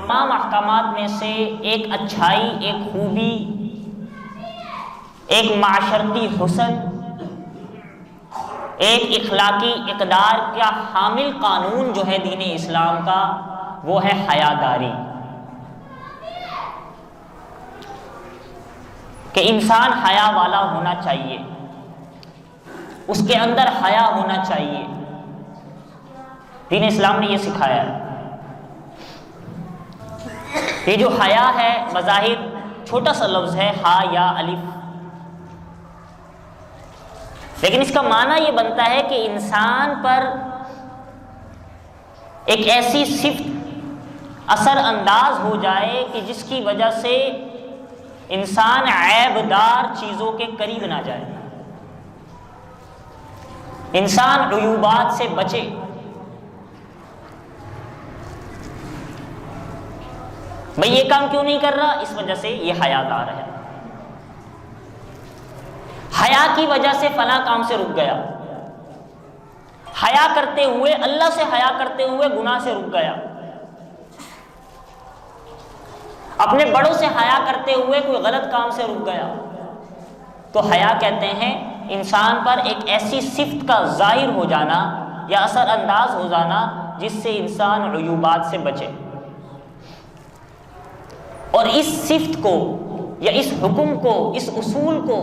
تمام احکامات میں سے ایک اچھائی، ایک خوبی، ایک معاشرتی حسن، ایک اخلاقی اقدار کا حامل قانون جو ہے دین اسلام کا، وہ ہے حیا داری، کہ انسان حیا والا ہونا چاہیے، اس کے اندر حیا ہونا چاہیے۔ دین اسلام نے یہ سکھایا ہے۔ یہ جو حیا ہے بظاہر چھوٹا سا لفظ ہے، ہا یا الف، لیکن اس کا معنی یہ بنتا ہے کہ انسان پر ایک ایسی صفت اثر انداز ہو جائے کہ جس کی وجہ سے انسان عیب دار چیزوں کے قریب نہ جائے، انسان عیوبات سے بچے۔ بھئی یہ کام کیوں نہیں کر رہا؟ اس وجہ سے یہ حیا دار ہے، حیا کی وجہ سے فلاں کام سے رک گیا، حیا کرتے ہوئے، اللہ سے حیا کرتے ہوئے گناہ سے رک گیا، اپنے بڑوں سے حیا کرتے ہوئے کوئی غلط کام سے رک گیا۔ تو حیا کہتے ہیں انسان پر ایک ایسی صفت کا ظاہر ہو جانا یا اثر انداز ہو جانا جس سے انسان عیوبات سے بچے، اور اس صفت کو یا اس حکم کو، اس اصول کو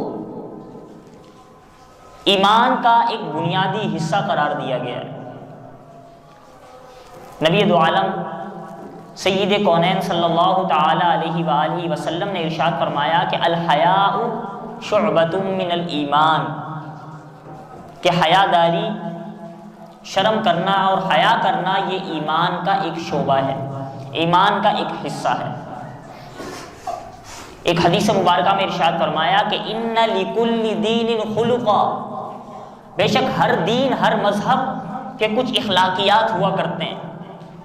ایمان کا ایک بنیادی حصہ قرار دیا گیا ہے۔ نبی دو عالم سید کونین صلی اللہ تعالی علیہ وآلہ وسلم نے ارشاد فرمایا کہ الحیاء شعبۃ من الایمان، کہ حیا داری، شرم کرنا اور حیا کرنا یہ ایمان کا ایک شعبہ ہے، ایمان کا ایک حصہ ہے۔ ایک حدیث مبارکہ میں ارشاد فرمایا کہ ان لکل دین خلقا، بے شک ہر دین، ہر مذہب کے کچھ اخلاقیات ہوا کرتے ہیں،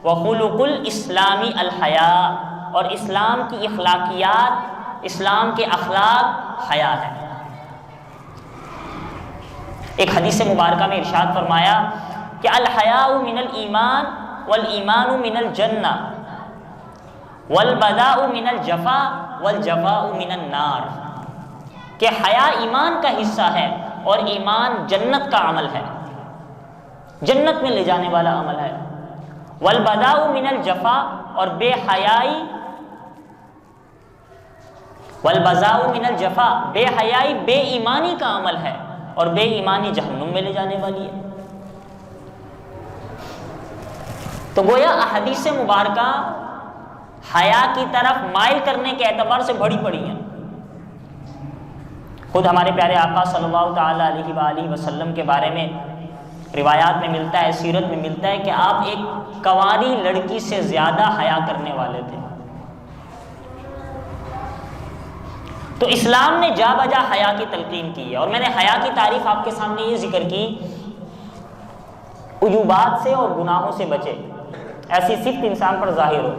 وخلق الاسلام الحیاء، اور اسلام کی اخلاقیات، اسلام کے اخلاق حیا ہے۔ ایک حدیث مبارکہ میں ارشاد فرمایا کہ الحیاء من الایمان والایمان من الجنہ والبداء من الجفا والجفاء من النار، کہ حیا ایمان کا حصہ ہے اور ایمان جنت کا عمل ہے، جنت میں لے جانے والا عمل ہے۔ والبداء من الجفا، اور بے حیائی، والبذاء من الجفا، بے حیائی بے ایمانی کا عمل ہے، اور بے ایمانی جہنم میں لے جانے والی ہے۔ تو گویا احادیث مبارکہ حیا کی طرف مائل کرنے کے اعتبار سے بڑی پڑی ہیں۔ خود ہمارے پیارے آقا صلی اللہ تعالی علیہ وآلہ وسلم کے بارے میں روایات میں ملتا ہے، سیرت میں ملتا ہے کہ آپ ایک کنواری لڑکی سے زیادہ حیا کرنے والے تھے۔ تو اسلام نے جا بجا حیا کی تلقین کی ہے، اور میں نے حیا کی تعریف آپ کے سامنے یہ ذکر کی، عیوبات سے اور گناہوں سے بچے، ایسی صفت انسان پر ظاہر ہو۔